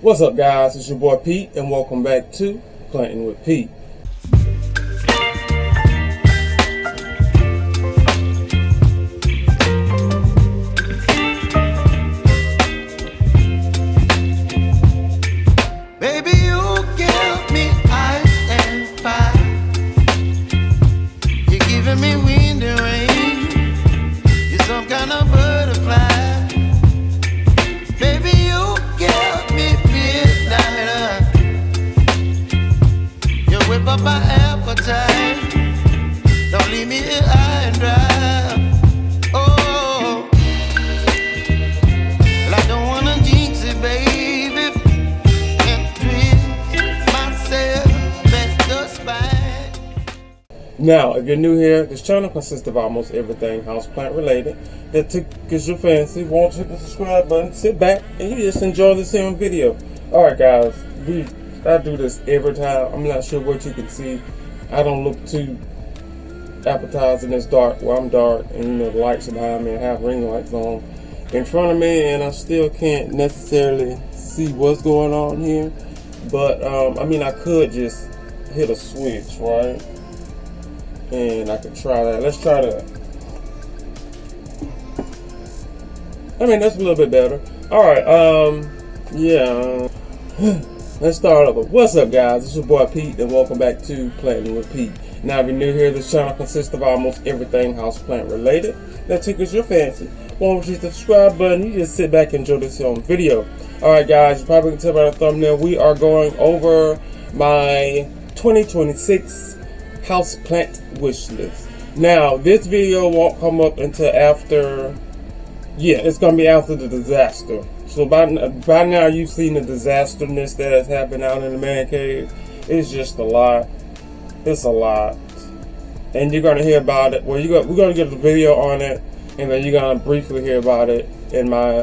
What's up, guys? It's your boy Pete, and welcome back to Planting with Pete. Baby, you give me ice and fire. You're giving me wind and rain. You're some kind of butterfly. Baby, you give me midnight. You whip up my appetite. Don't leave me here high and dry. Oh, well, I don't wanna jinx it, baby, and twist myself at the spine. Now, if you're new here, this channel consists of almost everything houseplant related that tickles your fancy. Won't hit the subscribe button, sit back, and you just enjoy this here video. Alright, guys, I do this every time. I'm not sure what you can see. I don't look too appetizing. It's dark. Well, I'm dark, and you know the lights are behind me. I have ring lights on in front of me, and I still can't necessarily see what's going on here. But I mean, I could just hit a switch, right? And I could try that. Let's try that. I mean, that's a little bit better. Alright, yeah. Let's start over. What's up, guys? It's your boy Pete, and welcome back to Planting with Pete. Now, if you're new here, this channel consists of almost everything houseplant related that tickles your fancy. Won't hit the subscribe button, you just sit back and enjoy this here video. Alright, guys, you probably can tell by the thumbnail, we are going over my 2026 houseplant wish list. Now, this video won't come up until after, it's gonna be after the disaster. So by now you've seen the disasterness that has happened out in the man cave. It's just a lot. It's a lot, and you're gonna hear about it. Well, we're gonna get a video on it, and then you're gonna briefly hear about it in my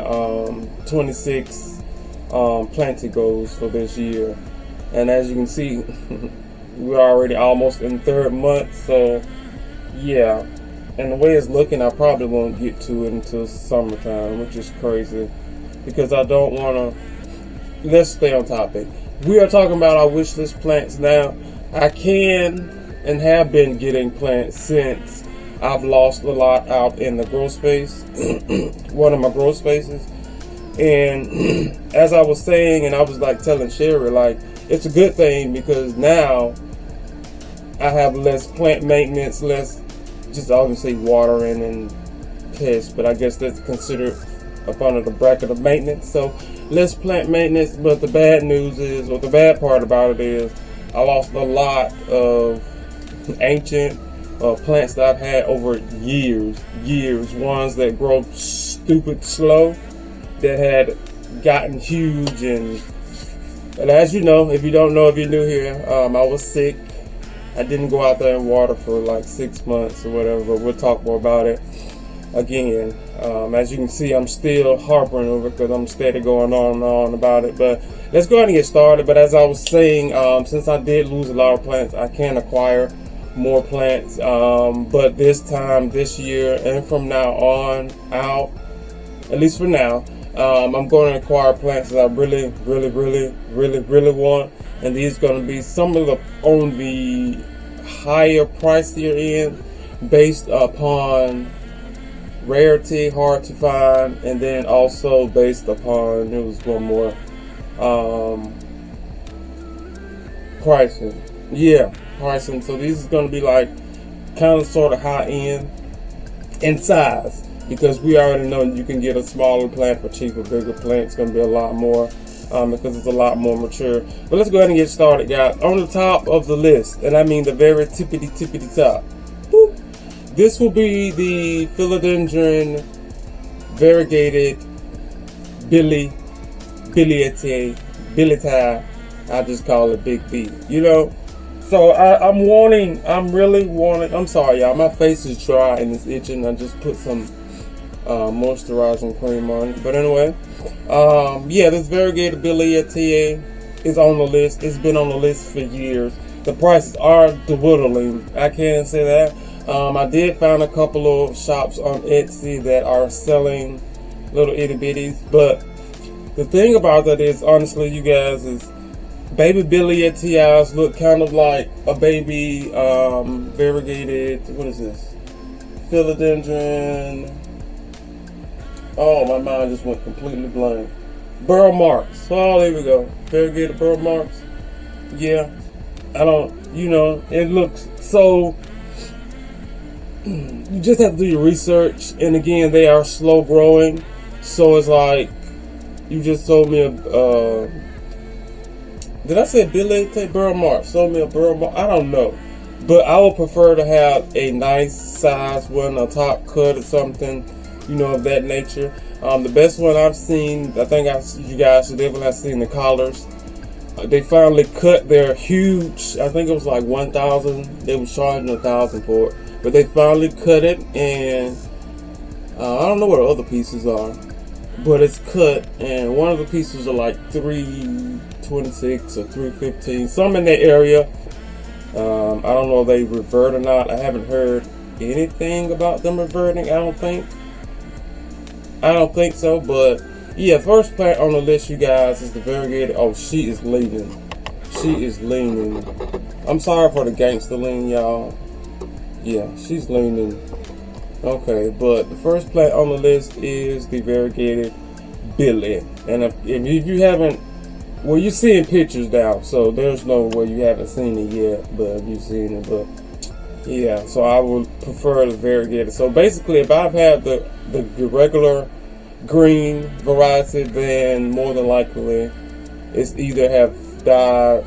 26 planting goals for this year. And as you can see, we're already almost in the third month, so yeah. And the way it's looking, I probably won't get to it until summertime, which is crazy because I don't want to. Let's stay on topic. We are talking about our wish list plants now. I can and have been getting plants since I've lost a lot out in the grow space, one of my grow spaces. And as I was saying, and I was like telling Sherry, like, it's a good thing because now I have less plant maintenance, less just obviously watering and pests, but I guess that's considered up under the bracket of maintenance. So less plant maintenance, but the bad news is, or the bad part about it is, I lost a lot of ancient plants that I've had over years, ones that grow stupid slow, that had gotten huge. And as you know, if you don't know, if you're new here, I was sick. I didn't go out there and water for like 6 months or whatever, but we'll talk more about it again. As you can see, I'm still harping over because I'm steady going on and on about it. But let's go ahead and get started. But as I was saying, since I did lose a lot of plants, I can acquire more plants. But this time, this year, and from now on out, at least for now, I'm going to acquire plants that I really want. And these are going to be some of the on the higher pricier end, based upon rarity, hard to find, and then also based upon, there was one more, pricing. Yeah, pricing. So these is going to be like kind of sort of high end in size, because we already know you can get a smaller plant for cheaper. Bigger plant, it's going to be a lot more, because it's a lot more mature. But let's go ahead and get started, guys. On the top of the list, and I mean the very tippity top, boop, this will be the philodendron variegated billieti. I just call it Big B. You know, so I'm really wanting. I'm sorry, y'all. My face is dry and it's itching. I just put some moisturizing cream on it. But anyway, yeah, this variegated billieti is on the list. It's been on the list for years. The prices are dwindling. I can say that. I did find a couple of shops on Etsy that are selling little itty bitties, but The thing about that is, honestly, you guys, is baby Bilietias look kind of like a baby variegated, what is this? Philodendron. Oh, my mind just went completely blank. Burl marks. Oh, there we go. Variegated burl marks. Yeah. I don't, you know, it looks so. You just have to do your research. And again, they are slow growing. So it's like, you just told me a. Did I say Bilietias burl mark? Sold me a burl mark? I don't know. But I would prefer to have a nice size one, a top cut or something, you know, of that nature. The best one I've seen, I think you guys should definitely have seen the collars. They finally cut their huge, I think it was like 1,000. They was charging 1,000 for it. But they finally cut it, and I don't know what the other pieces are. But it's cut, and one of the pieces are like $326 or $315, some in that area. I don't know if they revert or not. I haven't heard anything about them reverting. I don't think so. But yeah, first plant on the list, you guys, is the variegated. Oh, she is leaning. She is leaning. I'm sorry for the gangster lean, y'all. Yeah, she's leaning. Okay, but the first plant on the list is the variegated Billy. And if you haven't, well, you're seeing pictures now, so there's no way you haven't seen it yet, but you've seen it. But yeah, so I would prefer the variegated. So basically, if I've had the regular green variety, then more than likely it's either have died,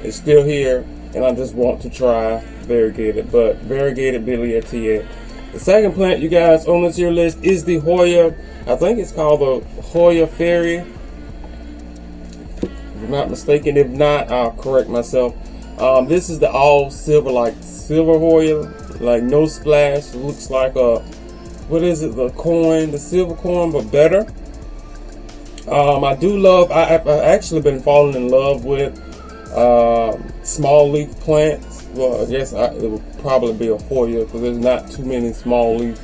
it's still here, and I just want to try variegated. But variegated Bilietias. The second plant, you guys, on this year list is the Hoya. I think it's called the Hoya Fairy, if I'm not mistaken. If not, I'll correct myself. This is the all silver, like silver Hoya, like no splash. It looks like a, what is it, the coin, the silver coin, but better. I do love, I've actually been falling in love with small leaf plants. Well, I guess it would probably be a Hoya, because there's not too many small leaf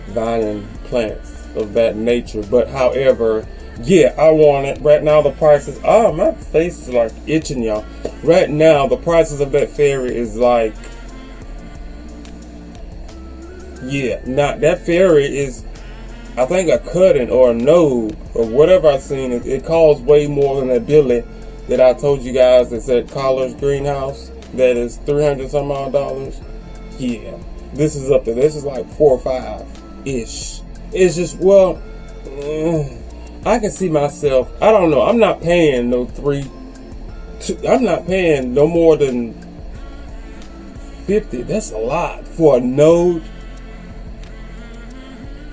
vining plants of that nature. But however, yeah, I want it. Right now the prices, oh, my face is like itching, y'all. Right now the prices of that fairy is like, yeah, not that fairy is, I think, a cutting or a node or whatever I've seen. It costs way more than that Billy that I told you guys that's at Collar's Greenhouse. That is $300 some odd. Yeah, this is up there. This is like 4 or 5 ish. It's just, well, I can see myself. I don't know. I'm not paying no I'm not paying no more than 50. That's a lot for a node.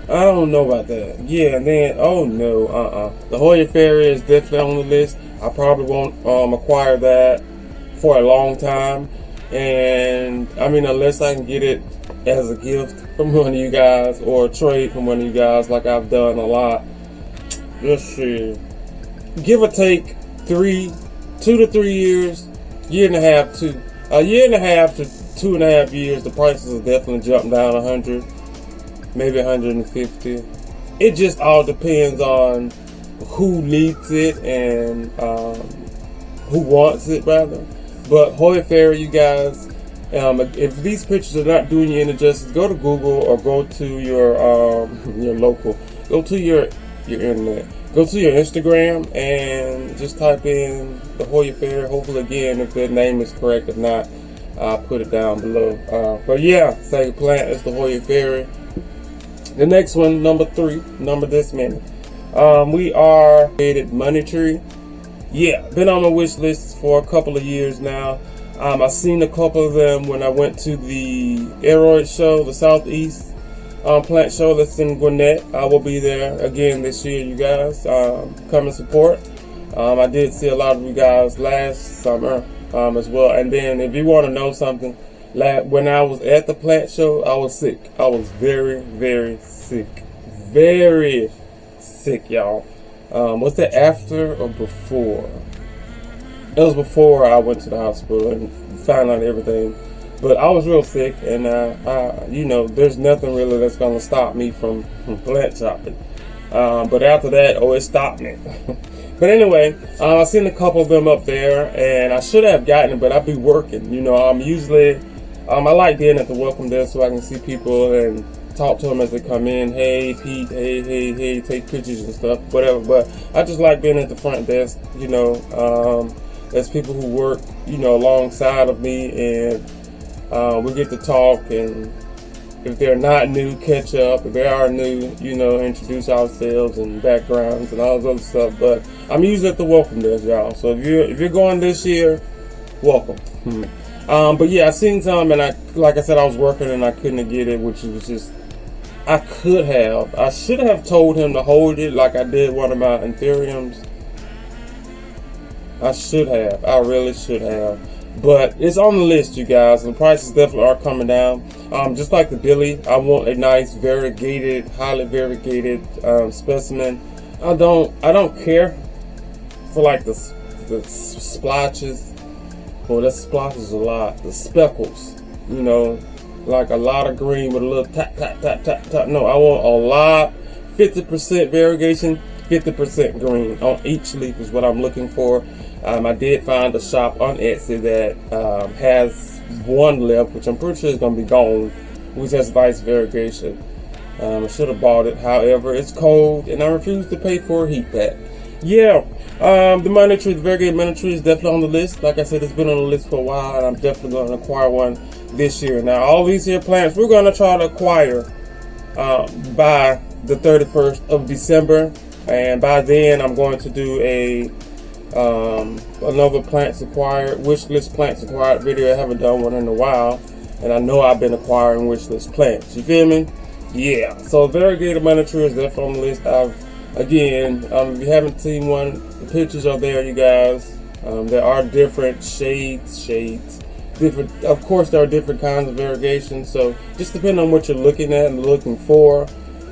I don't know about that. Yeah, and then, oh no, the Hoya Fairy is definitely on the list. I probably won't acquire that for a long time. And I mean, unless I can get it as a gift from one of you guys, or a trade from one of you guys, like I've done a lot. Let's see, give or take 2 to 3 years, a year and a half to 2.5 years, the prices will definitely jump down 100, maybe 150. It just all depends on who needs it and who wants it, rather. But Hoya Fairy, you guys, if these pictures are not doing you any justice, go to Google or go to your local, go to your internet, go to your Instagram and just type in the Hoya Fairy. Hopefully, again, if the name is correct. If not, I'll put it down below. But yeah, second plant is the Hoya Fairy. The next one, number 3, number this minute. We are created money tree. Yeah, been on my wish list for a couple of years now. I seen a couple of them when I went to the Aroid show, the Southeast plant show that's in Gwinnett. I will be there again this year, you guys. Come and support. I did see a lot of you guys last summer as well. And then if you want to know something, when I was at the plant show, I was sick. I was very, very sick. Very sick, y'all. Was that after or before? It was before I went to the hospital and found out everything. But I was real sick, and you know, there's nothing really that's gonna stop me from plant shopping. But after that, oh, it stopped me. But anyway, I seen a couple of them up there, and I should have gotten it, but I'll be working. You know, I'm usually, I like being at the welcome desk so I can see people and talk to them as they come in. Hey, Pete, hey, take pictures and stuff, whatever. But I just like being at the front desk, you know. There's people who work, you know, alongside of me, and we get to talk, and if they're not new, catch up. If they are new, you know, introduce ourselves and backgrounds and all those other stuff. But I'm usually at the welcome desk, y'all. So if you're going this year, welcome. But yeah, I seen some, and like I said, I was working and I couldn't get it, which was just, I should have told him to hold it like I did one of my anthuriums. I really should have. But it's on the list, you guys, and the prices definitely are coming down. Just like the Billy, I want a nice variegated, highly variegated specimen. I don't care for like the splotches. Well, that splotches a lot. The speckles, you know, like a lot of green with a little tap. No, I want a lot. 50% variegation, 50% green on each leaf is what I'm looking for. I did find a shop on Etsy that has one left, which I'm pretty sure is going to be gone, which has nice variegation. I should have bought it. However, it's cold, and I refuse to pay for a heat pad. Yeah, the money tree, the variegated money tree is definitely on the list. Like I said, it's been on the list for a while, and I'm definitely going to acquire one this year. Now, all these here plants, we're going to try to acquire by the 31st of December, and by then, I'm going to do another plants acquired, wishlist plants acquired video. I haven't done one in a while, and I know I've been acquiring wishlist plants. You feel me? Yeah. So variegated money tree is definitely on the list. If you haven't seen one, the pictures are there, you guys. There are different shades. Different. Of course, there are different kinds of variegation. So just depending on what you're looking at and looking for.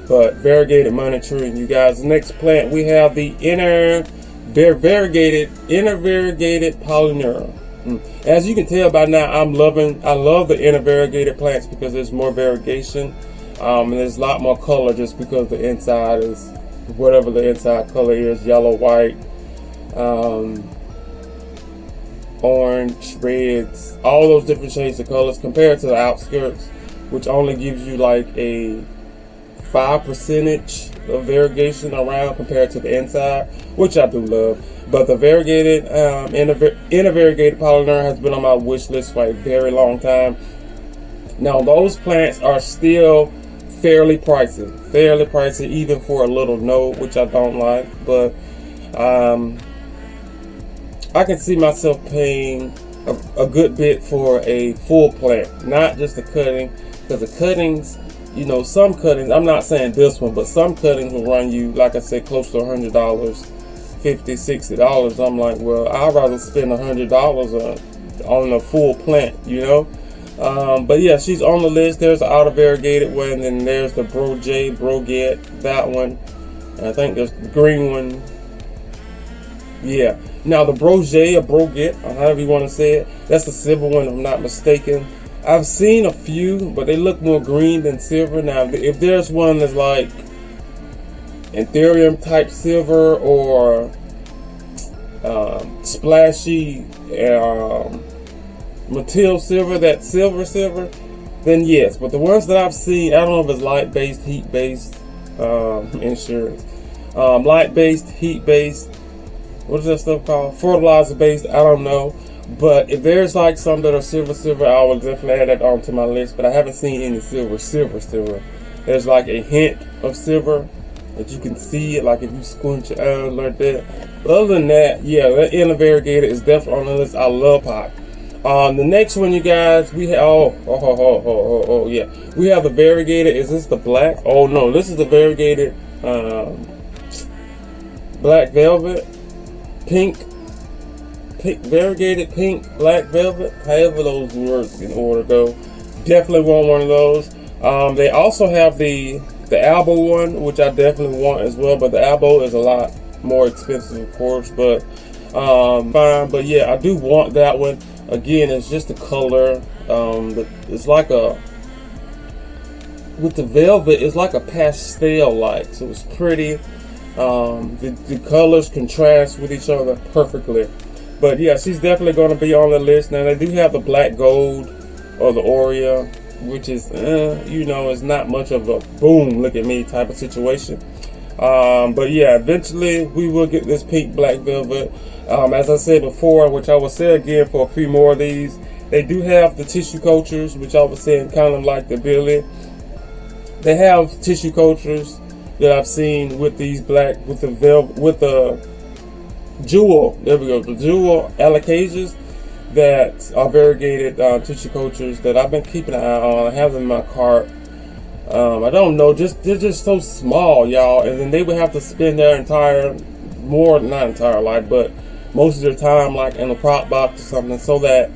But variegated money tree, you guys. The next plant we have the inner variegated polyneural. As you can tell by now, I love the inner variegated plants because there's more variegation, and there's a lot more color just because the inside is whatever the inside color is, yellow, white, orange, reds, all those different shades of colors compared to the outskirts, which only gives you like a 5% of variegation around compared to the inside, which I do love. But the variegated inner variegated polyneural has been on my wish list for a very long time. Now those plants are still fairly pricey even for a little node, which I don't like, but I can see myself paying a good bit for a full plant, not just a cutting, because the cuttings, you know, some cuttings, I'm not saying this one, but some cuttings will run you, like I said, close to $100, $50, $60. I'm like, well, I'd rather spend $100 on a full plant, you know. But yeah, she's on the list. There's the outer variegated one, and there's the Broget, that one. And I think there's the green one. Yeah. Now the Broget, or however you want to say it, that's the silver one, if I'm not mistaken. I've seen a few, but they look more green than silver. Now, if there's one that's like Anthurium type silver or splashy Mattil silver, that silver, then yes. But the ones that I've seen, I don't know if it's light-based, heat-based insurance. Light-based, heat-based, what is that stuff called? Fertilizer-based, I don't know. But if there's like some that are silver, I will definitely add that onto my list. But I haven't seen any silver. There's like a hint of silver that you can see it, like if you squint your eyes like that. But other than that, yeah, that inner variegated is definitely on the list. I love pot. The next one, you guys, we have yeah, we have the variegated. Is this the black? Oh no, this is the variegated black velvet, pink, variegated pink, black velvet, however those words in order go. Definitely want one of those. They also have the elbow one, which I definitely want as well, but the elbow is a lot more expensive, of course, but fine. But yeah, I do want that one. Again, it's just the color. It's like with the velvet, it's like a pastel light, so it's pretty. The colors contrast with each other perfectly. But yeah, she's definitely going to be on the list. Now they do have the black gold or the Oreo, which is you know, it's not much of a boom, look at me type of situation. But yeah, eventually we will get this pink black velvet. As I said before, which I will say again for a few more of these, they do have the tissue cultures, which I was saying kind of like the Billy. They have tissue cultures that I've seen with these black, with the velvet, with the jewel, there we go, the jewel alocasias that are variegated tissue cultures that I've been keeping an eye on. I have them in my cart. I don't know, they're just so small, y'all, and then they would have to spend their not entire life, but most of their time like in a prop box or something, so that,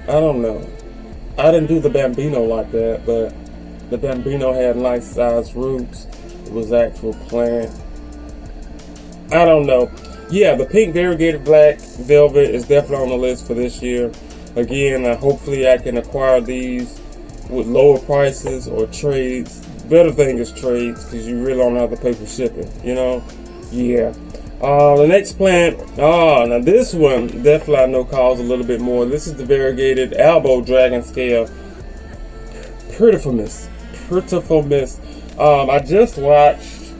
I don't know. I didn't do the Bambino like that, but the Bambino had nice sized roots. It was actual plant. I don't know. Yeah, the pink variegated black velvet is definitely on the list for this year. Again, hopefully I can acquire these with lower prices or trades. Better thing is trades, because you really don't have to pay for shipping, you know? Yeah. The next plant, now this one definitely I know costs a little bit more. This is the variegated elbow dragon scale. Prettifulness. I just watched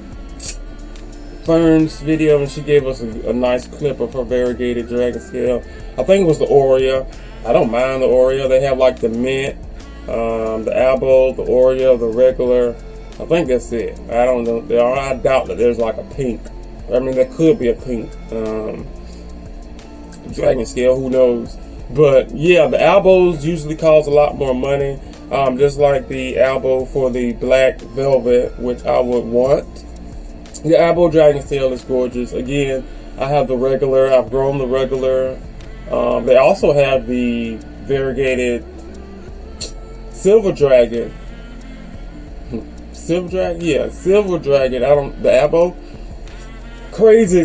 Fern's video and she gave us a nice clip of her variegated dragon scale. I think it was the Oreo. I don't mind the Oreo. They have like the mint, the elbow, the Oreo, the regular. I think that's it. I don't know. I doubt that there's like a pink. I mean, there could be a pink dragon scale, who knows. But yeah, the elbows usually cost a lot more money, just like the elbow for the black velvet, which I would want. The elbow dragon scale is gorgeous. Again, I have the regular. I've grown the regular. They also have the variegated silver dragon. Silver dragon? Yeah, silver dragon. The elbow. Crazy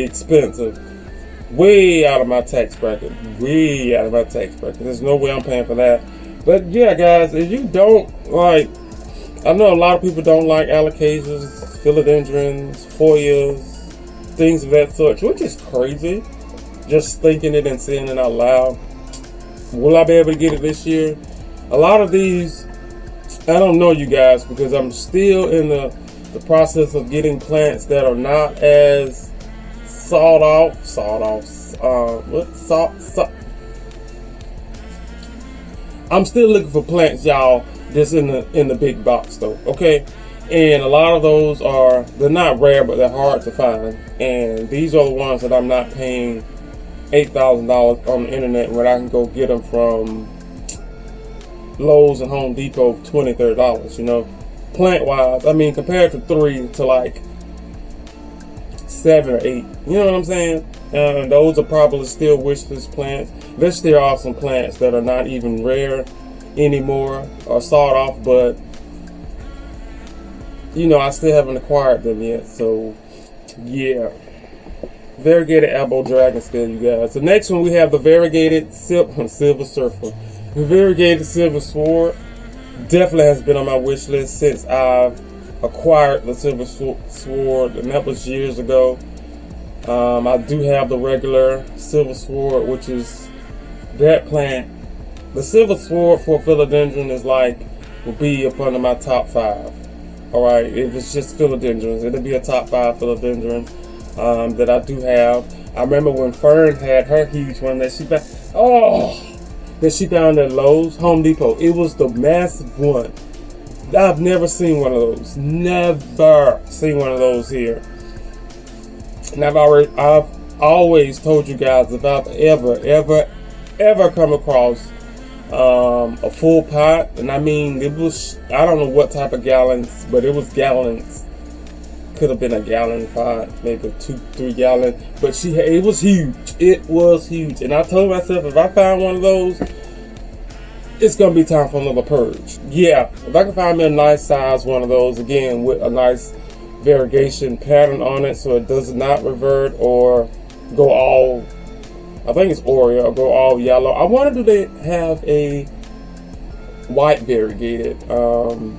expensive. Way out of my tax bracket. There's no way I'm paying for that. But yeah, guys, if you don't like, I know a lot of people don't like alocasias, philodendrons, foyas, things of that sort, which is crazy. Just thinking it and saying it out loud. Will I be able to get it this year? A lot of these, I don't know, you guys, because I'm still in the process of getting plants that are not as I'm still looking for plants, y'all, that's in the big box though, okay? And a lot of those they're not rare, but they're hard to find. And these are the ones that I'm not paying $8,000 on the internet when I can go get them from Lowe's and Home Depot for $20, $30, you know? Plant wise, I mean, compared to 3 to like 7 or 8, you know what I'm saying? And those are probably still wishlist plants. There still are some plants that are not even rare anymore or sawed off, but you know, I still haven't acquired them yet. So yeah, variegated elbow dragon scale, you guys. The next one we have the variegated silver surfer, the variegated silver sword. Definitely has been on my wish list since I've acquired the silver sword, and that was years ago. I do have the regular silver sword, which is that plant. The silver sword for philodendron is will be up under my top 5. Alright, if it's just philodendrons, it'll be a top 5 philodendron that I do have. I remember when Fern had her huge one that she found at Lowe's, Home Depot. It was the massive one. I've never seen one of those. Never seen one of those here. And I've always told you guys, if I've ever come across a full pot, and I mean, it was, I don't know what type of gallons, but it was gallons. Could have been a gallon pot, maybe 2-3 gallon, but it was huge. It was huge, and I told myself, if I find one of those, it's gonna be time for another purge. Yeah, if I can find me a nice size one of those, again with a nice variegation pattern on it, so it does not revert or go all, I think it's Oreo, or go all yellow. I wonder, do they have white variegated, an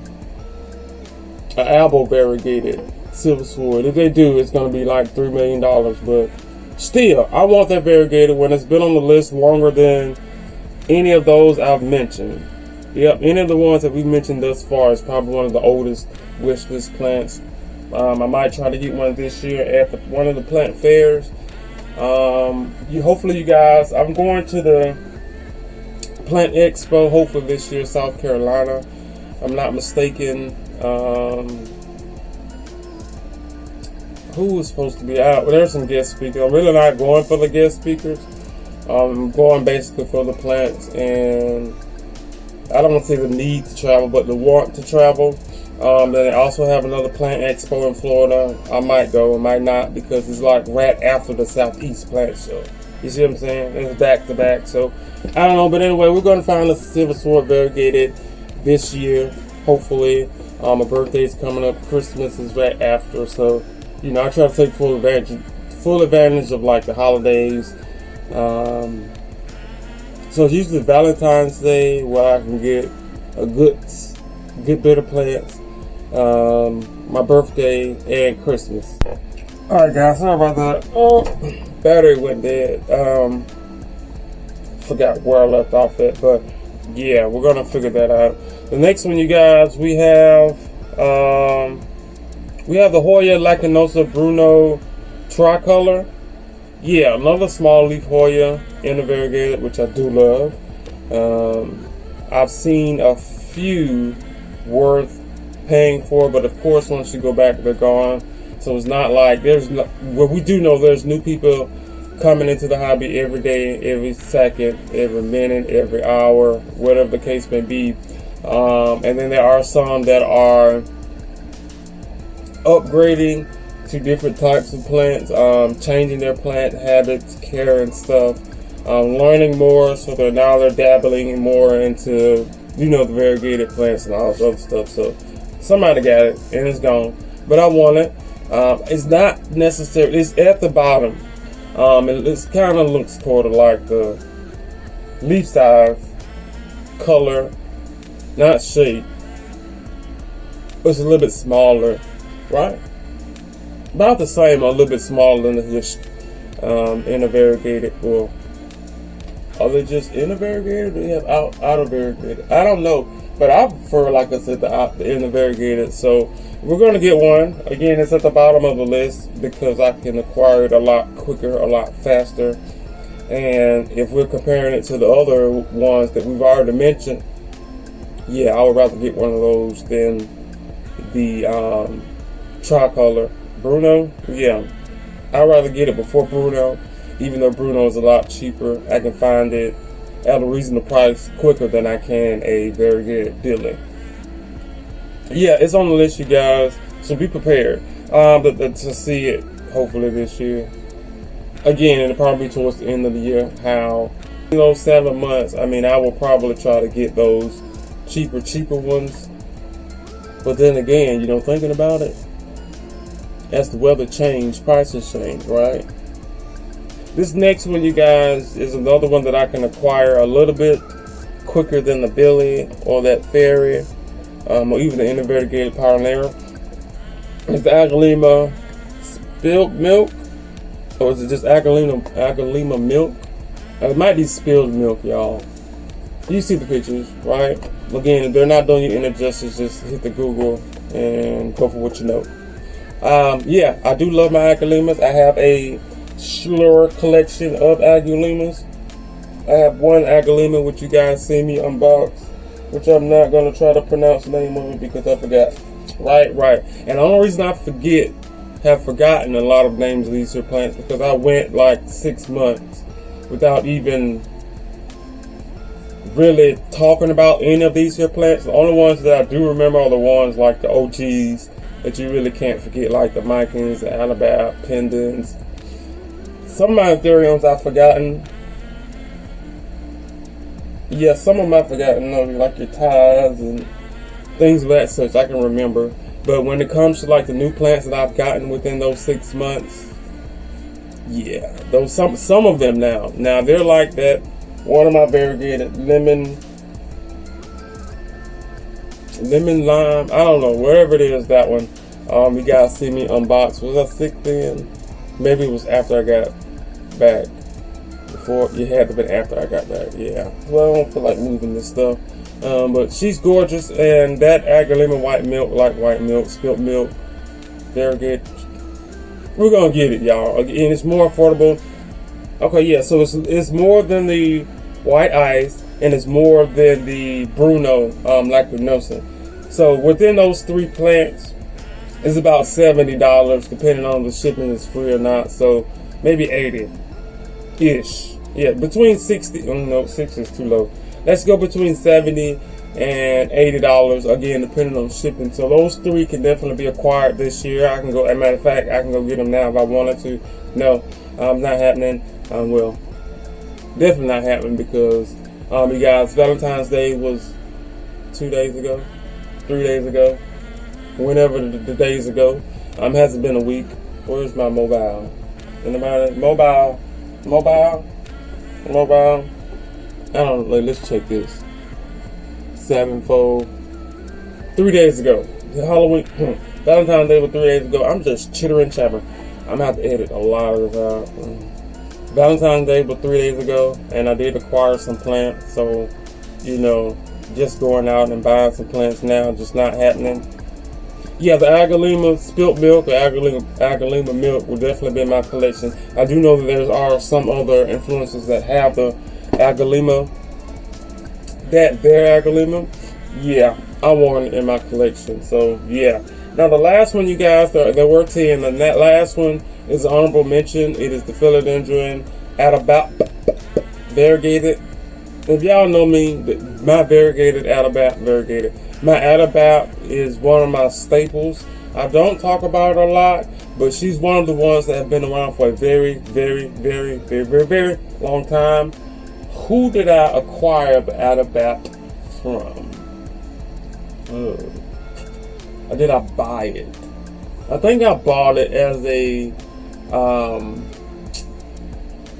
albo variegated silver sword. If they do, it's going to be like $3 million. But still, I want that variegated when it's been on the list longer than any of those I've mentioned. Yep, any of the ones that we mentioned thus far is probably one of the oldest wish list plants. I might try to get one this year at one of the plant fairs. Hopefully you guys, I'm going to the Plant Expo hopefully this year, South Carolina. If I'm not mistaken. Who is supposed to be out? Well, there's some guest speakers. I'm really not going for the guest speakers. I'm going basically for the plants, and I don't see the need to travel, but the want to travel. Then they also have another plant expo in Florida. I might go, I might not, because it's like right after the Southeast Plant Show. You see what I'm saying? It's back to back. So I don't know, but anyway, we're going to find a silver sword variegated this year, hopefully. My birthday's coming up. Christmas is right after, so you know, I try to take full advantage of like the holidays. So it's usually Valentine's Day where I can get a good bit of plants. My birthday and Christmas. Alright guys, sorry about that. Oh, battery went dead. Forgot where I left off at, but yeah, we're gonna figure that out. The next one, you guys, we have the Hoya Lacanosa Bruno tricolor. Yeah, another small leaf Hoya in the variegated, which I do love. I've seen a few worth paying for, but of course once you go back, they're gone. So it's not like well, we do know there's new people coming into the hobby every day, every second, every minute, every hour, whatever the case may be. And then there are some that are upgrading to different types of plants, changing their plant habits, care and stuff, learning more, so they're dabbling more into, you know, the variegated plants and all this other stuff. So somebody got it and it's gone, but I want it. It's not necessary. It's at the bottom. It kind of looks sort of like the leaf size, color, not shape. It's a little bit smaller, right? About the same, or a little bit smaller than the Hish inner variegated. Well, are they just inner variegated, or do they have outer variegated? I don't know, but I prefer, like I said, the inner variegated. So we're going to get one. Again, it's at the bottom of the list because I can acquire it a lot quicker, a lot faster. And if we're comparing it to the other ones that we've already mentioned, yeah, I would rather get one of those than the tricolor. Bruno, yeah, I'd rather get it before Bruno, even though Bruno is a lot cheaper. I can find it at a reasonable price quicker than I can a variegated dilly. Yeah, it's on the list, you guys, so be prepared to see it hopefully this year. Again, it'll probably be towards the end of the year. How in those 7 months, I mean, I will probably try to get those cheaper ones. But then again, you know, thinking about it, as the weather changed, prices change, right? This next one, you guys, is another one that I can acquire a little bit quicker than the Billy or that Fairy, or even the inner variegated Pioneer. It's the Aglaima Spilled Milk, or is it just Aglaima Milk? It might be spilled milk, y'all. You see the pictures, right? Again, if they're not doing you any justice, just hit the Google and go for what you know. Yeah, I do love my Agalimas. I have a Schlurer collection of Agalimas. I have one Agalima which you guys see me unbox, which I'm not going to try to pronounce the name of it because I forgot. Right. And the only reason I have forgotten a lot of names of these here plants because I went like 6 months without even really talking about any of these here plants. The only ones that I do remember are the ones like the OGs that you really can't forget, like the Micans, the Alabama, Pendants. Some of my Ethereums I've forgotten. Yeah, some of them I've forgotten, you know, like your ties and things of that such I can remember. But when it comes to like the new plants that I've gotten within those 6 months, yeah, those some of them now they're like that. One of my variegated lemon lemon lime. I don't know, wherever it is, that one. You guys see me unbox. Was I sick then? Maybe it was after I got back. Before, it had to have been after I got back. Yeah. Well, I don't feel like moving this stuff. But she's gorgeous, and that Agrilemma white milk, like white milk, spilt milk, very good. We're gonna get it, y'all, and it's more affordable. Okay, yeah. So it's more than the white ice, and it's more than the Bruno lactognosin. So within those 3 plants, it's about $70, depending on the shipping is free or not. So maybe 80-ish. Yeah, between 60. Oh no, 60 is too low. Let's go between $70 and $80 again, depending on shipping. So those 3 can definitely be acquired this year. I can go. As a matter of fact, I can go get them now if I wanted to. No, not happening. Well, definitely not happening because you guys, Valentine's Day was 2 days ago, 3 days ago, whenever the days ago. Hasn't been a week. Where's my mobile? Anybody? Mobile. I don't know. Let's check this. 7-fold. 3 days ago. Halloween. Valentine's Day was 3 days ago. I'm just chittering chapper. I'm gonna have to edit a lot of this out. Valentine's Day was 3 days ago, and I did acquire some plants. So, you know, just going out and buying some plants now, just not happening. Yeah, the Agrilemma spilt milk, or Agrilemma milk will definitely be in my collection. I do know that there are some other influencers that have the Agrilemma, their Agrilemma. Yeah, I want it in my collection. So yeah. Now the last one, you guys, there were 10, and that last one is an honorable mention. It is the philodendron Atabat variegated. If y'all know me, my variegated Atabat variegated. My Atabat is one of my staples. I don't talk about her a lot, but she's one of the ones that have been around for a very, very, very, very, very, very long time. Who did I acquire the Atabat from? Or did I buy it? I think I bought it as a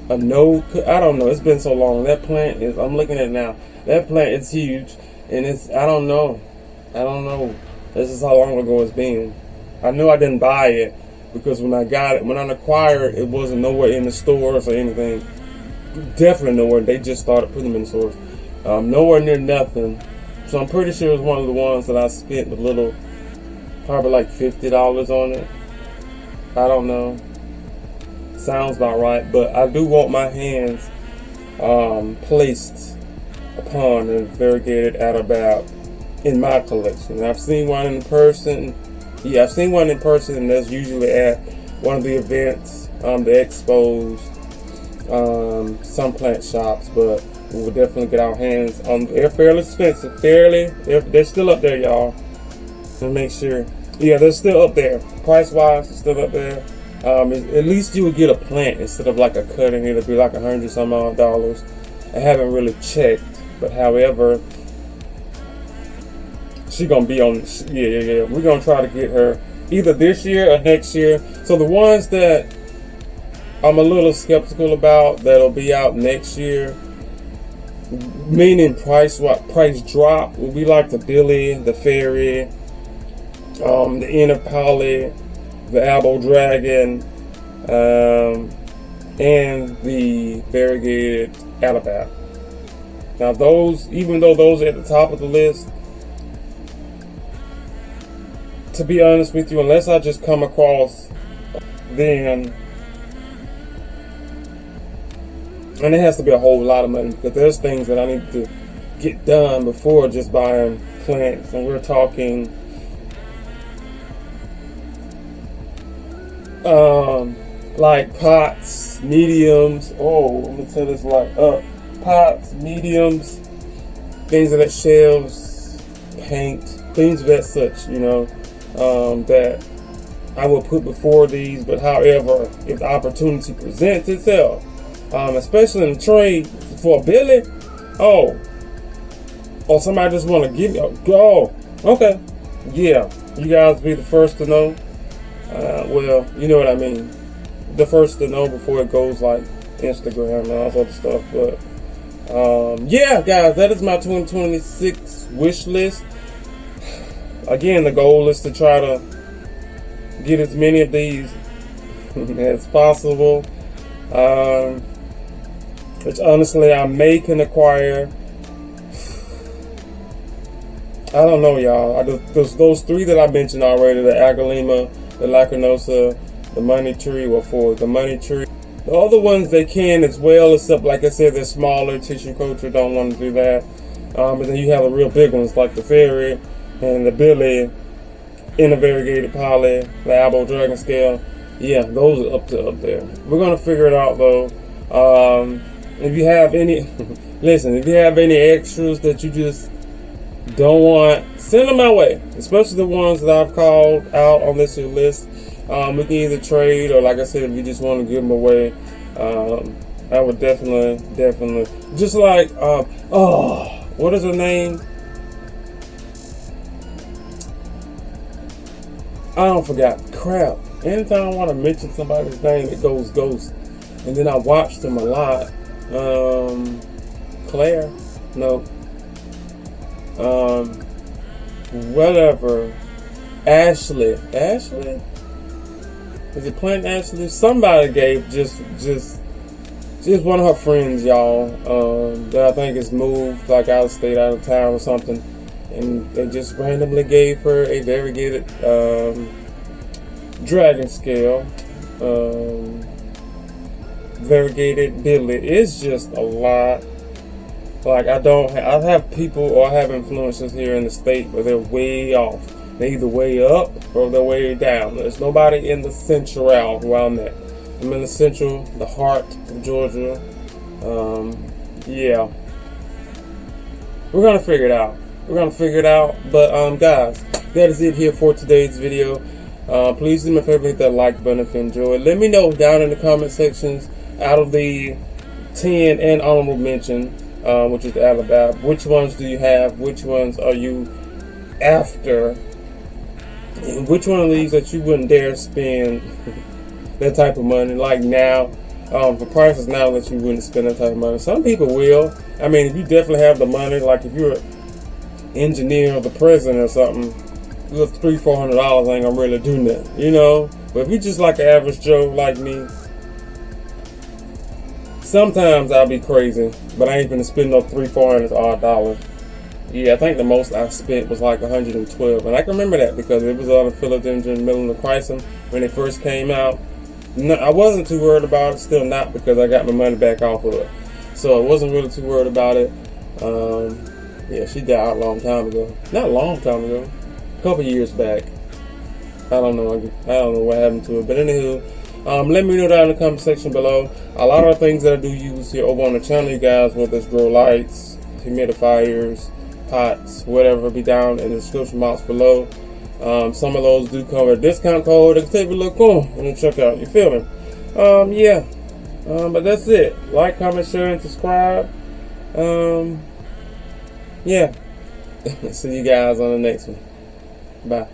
no. I don't know. It's been so long. That plant is. I'm looking at it now. That plant is huge, and it's. I don't know. This is how long ago it's been. I knew I didn't buy it because when I got it, when I acquired it, wasn't nowhere in the stores or anything. Definitely nowhere. They just started putting them in the stores. Nowhere near nothing. So I'm pretty sure it was one of the ones that I spent a little, probably like $50 on it. I don't know. Sounds about right. But I do want my hands placed upon a variegated Atabat in my collection. I've seen one in person. Yeah, I've seen one in person, and that's usually at one of the events, the expos, some plant shops, but we will definitely get our hands on. They're fairly expensive. They're still up there, y'all. So make sure. Yeah, they're still up there. Price-wise, they're still up there. At least you would get a plant instead of like a cutting. It'll be like $100 some odd dollars. I haven't really checked, but however, she gonna be on. Yeah. We're gonna try to get her either this year or next year. So the ones that I'm a little skeptical about that'll be out next year, meaning price drop, will be like the Billy, the Fairy, the Inner Poly, the Abo Dragon, and the variegated Atabat. Now those, even though those are at the top of the list, to be honest with you, unless I just come across then, and it has to be a whole lot of money, because there's things that I need to get done before just buying plants, and we're talking like pots, mediums. Oh, let me tell this like up. Pots, mediums, things of that, shelves, paint, things of that such, you know, that I will put before these. But however, if the opportunity presents itself, especially in the trade for a Billy, or somebody just want to give you, go, okay, yeah, you guys be the first to know. Well, you know what I mean. The first to know before it goes like Instagram and all that other stuff. But yeah, guys, that is my 2026 wish list. again, the goal is to try to get as many of these as possible. Which honestly I may can acquire. I don't know, y'all. Those three that I mentioned already, the Agalima, the Lacrinosa, the money tree, the money tree. The other ones they can as well, except like I said, they're smaller. Tissue culture don't want to do that. And then you have the real big ones like the Fairy and the Billy, in a variegated poly, the Albo Dragon Scale. Yeah, those are up there. We're gonna figure it out though. If you have any, listen, if you have any extras that you just don't want, send them my way. Especially the ones that I've called out on this list. We can either trade, or like I said, if you just want to give them away, I would definitely, just like, what is her name? I don't forgot. Crap. Anytime I want to mention somebody's name, it goes ghost. And then I watched them a lot. Claire? No. Whatever. Ashley? Is it Plant Ashley? Somebody gave just one of her friends, y'all, that I think has moved like out of state, out of town or something, and they just randomly gave her a variegated dragon scale, variegated Billy. It's just a lot. Like I have people or I have influencers here in the state, but they're way off. They're either way up or they're way down. There's nobody in the central where I'm at. I'm in the central, the heart of Georgia. Yeah. We're gonna figure it out. But guys, that is it here for today's video. Please do me a favor, hit that like button if you enjoyed. Let me know down in the comment sections, out of the 10 and honorable mention, which is Alabama, which ones do you have? Which ones are you after? And which one of these that you wouldn't dare spend that type of money, like now, for prices now that you wouldn't spend that type of money? Some people will. I mean, if you definitely have the money, like if you're an engineer or the president or something, $300-400 ain't gonna really do nothing, you know. But if you just like an average Joe like me, sometimes I'll be crazy, but I ain't gonna spend no $300-400 odd. Yeah, I think the most I spent was like 112, and I can remember that because it was on the philodendron melanochrysum when it first came out. No, I wasn't too worried about it, still not, because I got my money back off of it, so I wasn't really too worried about it. Yeah, she died a long time ago. Not a long time ago, a couple years back. I don't know what happened to it, but anywho, let me know down in the comment section below. A lot of things that I do use here over on the channel, you guys, whether it's grow lights, humidifiers, pots, whatever, be down in the description box below. Some of those do come with a discount code. They can take a look on and then check out. You feel me? Yeah. But that's it. Like, comment, share, and subscribe. Yeah. See you guys on the next one. Bye.